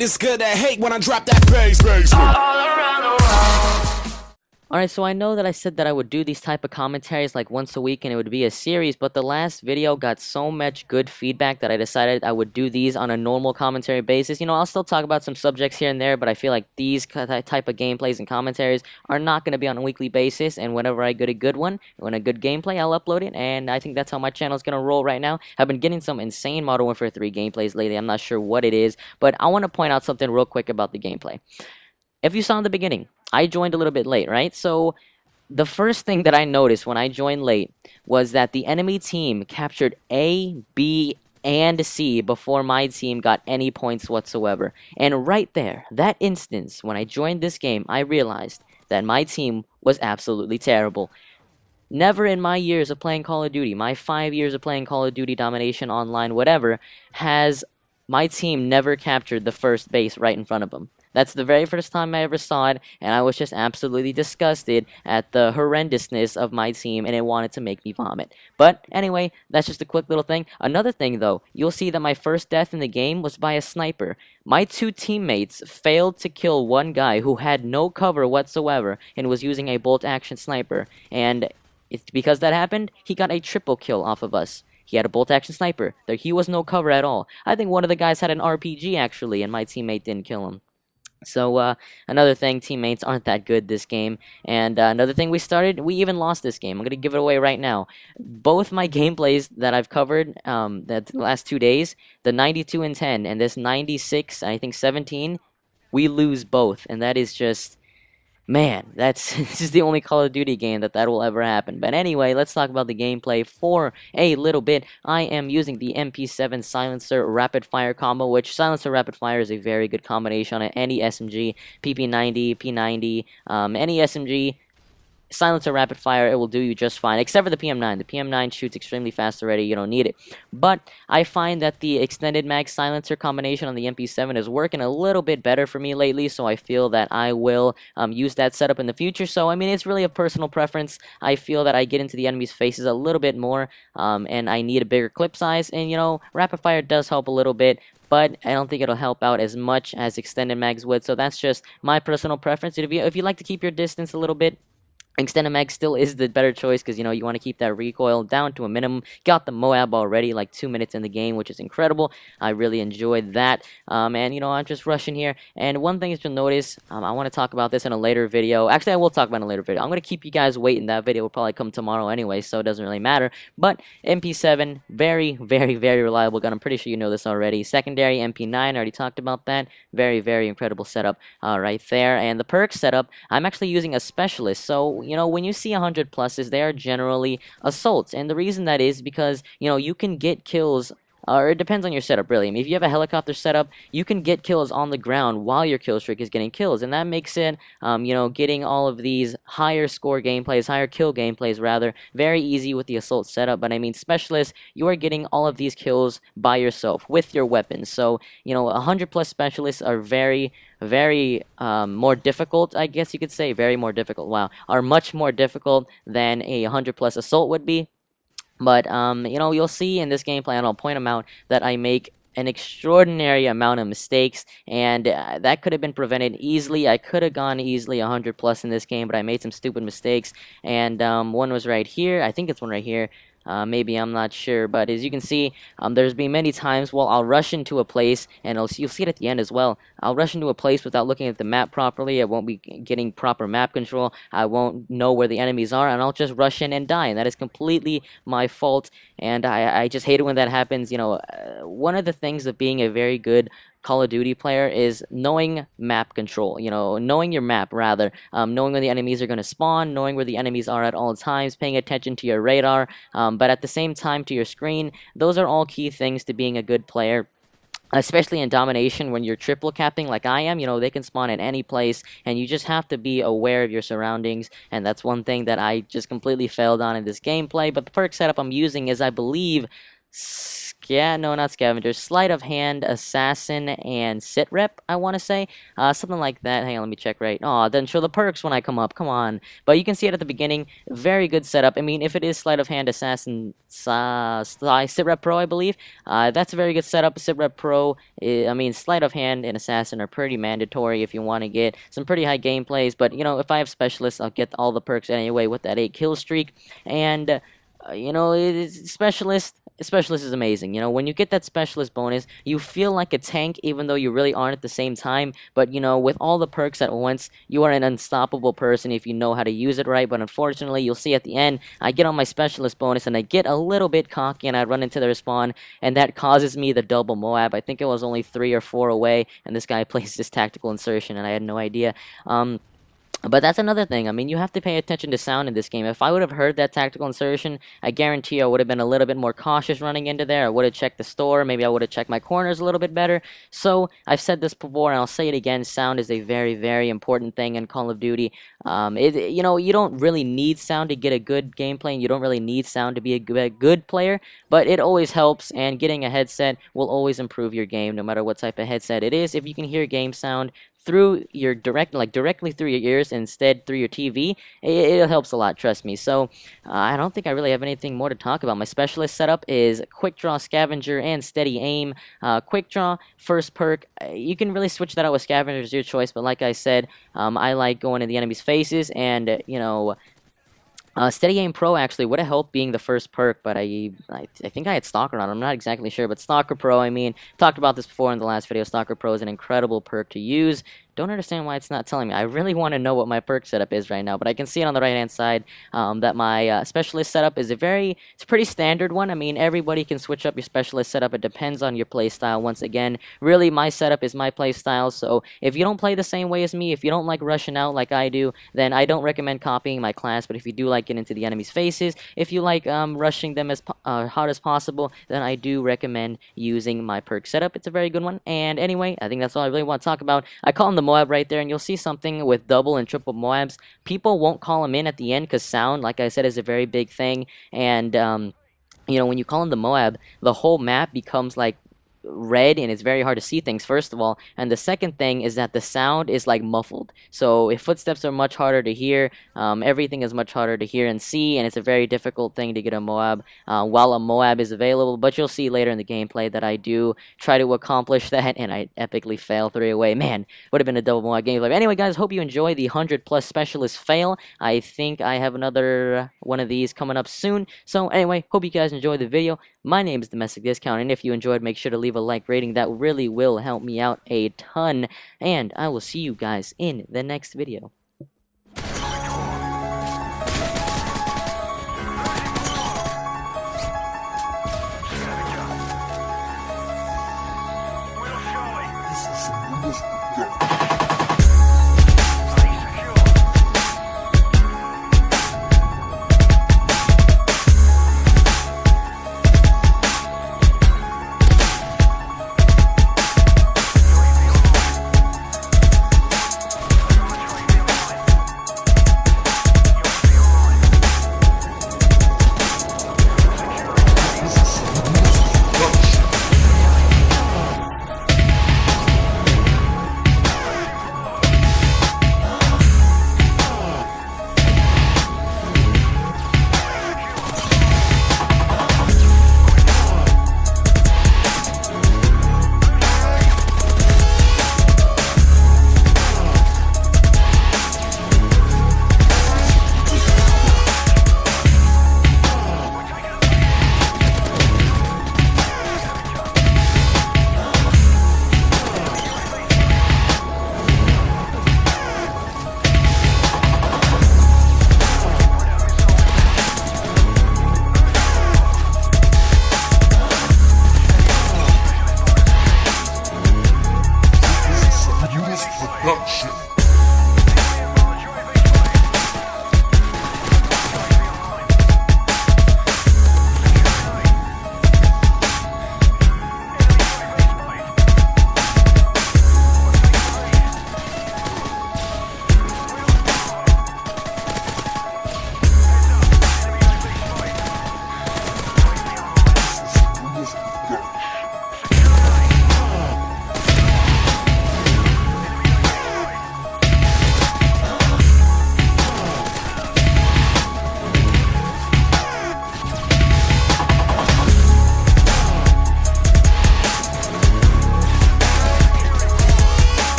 haters good at hate when I drop that bass. All around the world. Alright, so I know that I said that I would do these type of commentaries like once a week and it would be a series, but the last video got so much good feedback that I decided I would do these on a normal commentary basis. You know, I'll still talk about some subjects here and there, but I feel like these type of gameplays and commentaries are not going to be on a weekly basis, and whenever I get a good one, when a good gameplay, I'll upload it, and I think that's how my channel is going to roll right now. I've been getting some insane Modern Warfare 3 gameplays lately. I'm not sure what it is, but I want to point out something real quick about the gameplay. If you saw in the beginning, I joined a little bit late, right? So the first thing that I noticed when I joined late was that the enemy team captured A, B, and C before my team got any points whatsoever. And right there, that instance, when I joined this game, I realized that my team was absolutely terrible. Never in my years of playing Call of Duty, my 5 years of playing Call of Duty Domination Online, whatever, has my team never captured the first base right in front of them. That's the very first time I ever saw it, and I was just absolutely disgusted at the horrendousness of my team, and it wanted to make me vomit. But anyway, that's just a quick little thing. Another thing, though, you'll see that my first death in the game was by a sniper. My two teammates failed to kill one guy who had no cover whatsoever and was using a bolt-action sniper, and because that happened, he got a triple kill off of us. He had a bolt-action sniper. He was no cover at all. I think one of the guys had an RPG, actually, and my teammate didn't kill him. So, another thing, teammates aren't that good this game. And another thing we even lost this game. I'm going to give it away right now. Both my gameplays that I've covered the last 2 days, the 92 and 10 and this 96, I think 17, we lose both. And that is just... Man, this is the only Call of Duty game that will ever happen. But anyway, let's talk about the gameplay for a little bit. I am using the MP7 Silencer Rapid Fire combo, which Silencer Rapid Fire is a very good combination on any SMG, PP90, P90, any SMG. Silencer Rapid Fire, it will do you just fine, except for the PM9. The PM9 shoots extremely fast already, you don't need it. But I find that the extended mag silencer combination on the MP7 is working a little bit better for me lately, so I feel that I will use that setup in the future. So, I mean, it's really a personal preference. I feel that I get into the enemy's faces a little bit more, and I need a bigger clip size, and, you know, Rapid Fire does help a little bit, but I don't think it'll help out as much as extended mags would, so that's just my personal preference. If you like to keep your distance a little bit, extended mag still is the better choice because, you know, you want to keep that recoil down to a minimum. Got the MOAB already, like 2 minutes in the game, which is incredible. I really enjoyed that. And, you know, I'm just rushing here. And one thing is to notice, I want to talk about this in a later video. Actually, I will talk about it in a later video. I'm going to keep you guys waiting. That video will probably come tomorrow anyway, so it doesn't really matter. But MP7, very, very, very reliable gun. I'm pretty sure you know this already. Secondary MP9, I already talked about that. Very, very incredible setup right there. And the perk setup, I'm actually using a specialist. So, you know, when you see 100 pluses, they are generally assaults. And the reason that is because, you know, you can get kills, or it depends on your setup, really. I mean, if you have a helicopter setup, you can get kills on the ground while your kill streak is getting kills. And that makes it, you know, getting all of these higher score gameplays, higher kill gameplays, rather, very easy with the assault setup. But I mean, specialists, you are getting all of these kills by yourself with your weapons. So, you know, 100 plus specialists are very more difficult, I guess you could say. Very more difficult. Wow. Are much more difficult than a 100 plus assault would be. But, you know, you'll see in this gameplay, and I'll point them out, that I make an extraordinary amount of mistakes, and that could have been prevented easily. I could have gone easily 100 plus in this game, but I made some stupid mistakes, and one was right here. I think it's one right here. Maybe, I'm not sure, but as you can see, there's been many times, well, I'll rush into a place, and you'll see it at the end as well. I'll rush into a place without looking at the map properly. I won't be getting proper map control. I won't know where the enemies are, and I'll just rush in and die, and that is completely my fault, and I just hate it when that happens. You know, one of the things of being a very good Call of Duty player is knowing map control, you know, knowing your map, rather, knowing when the enemies are going to spawn, knowing where the enemies are at all times, paying attention to your radar, but at the same time to your screen. Those are all key things to being a good player. Especially in domination, when you're triple capping like I am, you know, they can spawn at any place, and you just have to be aware of your surroundings, and that's one thing that I just completely failed on in this gameplay. But the perk setup I'm using is, I believe, yeah, no, not Scavenger. Sleight of Hand, Assassin, and Sit Rep, I want to say. Something like that. Hang on, let me check right. Oh, then show the perks when I come up. Come on. But you can see it at the beginning. Very good setup. I mean, if it is Sleight of Hand, Assassin, Sit Rep Pro, I believe, that's a very good setup. Sit Rep Pro, I mean, Sleight of Hand and Assassin are pretty mandatory if you want to get some pretty high gameplays. But, you know, if I have Specialist, I'll get all the perks anyway with that 8 kill streak. And, you know, Specialist is amazing. You know, when you get that Specialist bonus, you feel like a tank even though you really aren't at the same time. But, you know, with all the perks at once, you are an unstoppable person if you know how to use it right. But unfortunately, you'll see at the end, I get on my Specialist bonus and I get a little bit cocky and I run into the respawn, and that causes me the double MOAB. I think it was only 3 or 4 away, and this guy placed his tactical insertion and I had no idea. But that's another thing. I mean, you have to pay attention to sound in this game. If I would have heard that tactical insertion, I guarantee I would have been a little bit more cautious running into there. I would have checked the store. Maybe I would have checked my corners a little bit better. So, I've said this before, and I'll say it again. Sound is a very, very important thing in Call of Duty. You know, you don't really need sound to get a good gameplay, and you don't really need sound to be a good player, but it always helps, and getting a headset will always improve your game, no matter what type of headset it is. If you can hear game sound through your directly through your ears instead through your TV, it helps a lot, trust me. So I don't think I really have anything more to talk about. My Specialist setup is Quick Draw, Scavenger, and Steady Aim. Quick Draw, first perk, you can really switch that out with Scavenger, is your choice, but like I said, I like going in the enemy's faces, and you know, Steady Aim Pro actually would have helped being the first perk, but I think I had Stalker on. I'm not exactly sure, but Stalker Pro, I mean, talked about this before in the last video. Stalker Pro is an incredible perk to use. Don't understand why it's not telling me. I really want to know what my perk setup is right now, but I can see it on the right-hand side that my Specialist setup is it's a pretty standard one. I mean, everybody can switch up your Specialist setup. It depends on your playstyle. Once again, really, my setup is my playstyle, so if you don't play the same way as me, if you don't like rushing out like I do, then I don't recommend copying my class, but if you do like getting into the enemy's faces, if you like rushing them as hard as possible, then I do recommend using my perk setup. It's a very good one, and anyway, I think that's all I really want to talk about. I call them the MOAB right there, and you'll see something with double and triple MOABs. People won't call them in at the end because sound, like I said, is a very big thing, and you know, when you call them the MOAB, the whole map becomes like red and it's very hard to see things, first of all, and the second thing is that the sound is like muffled, so if footsteps are much harder to hear, everything is much harder to hear and see, and it's a very difficult thing to get a MOAB while a MOAB is available. But you'll see later in the gameplay that I do try to accomplish that, and I epically fail 3 away. Man, would have been a double MOAB gameplay. Anyway, guys, hope you enjoy the 100+ Specialist fail. I think I have another one of these coming up soon. So anyway, hope you guys enjoyed the video. My name is Domestic Discount, and if you enjoyed, make sure to leave a like rating. That really will help me out a ton, and I will see you guys in the next video. Production.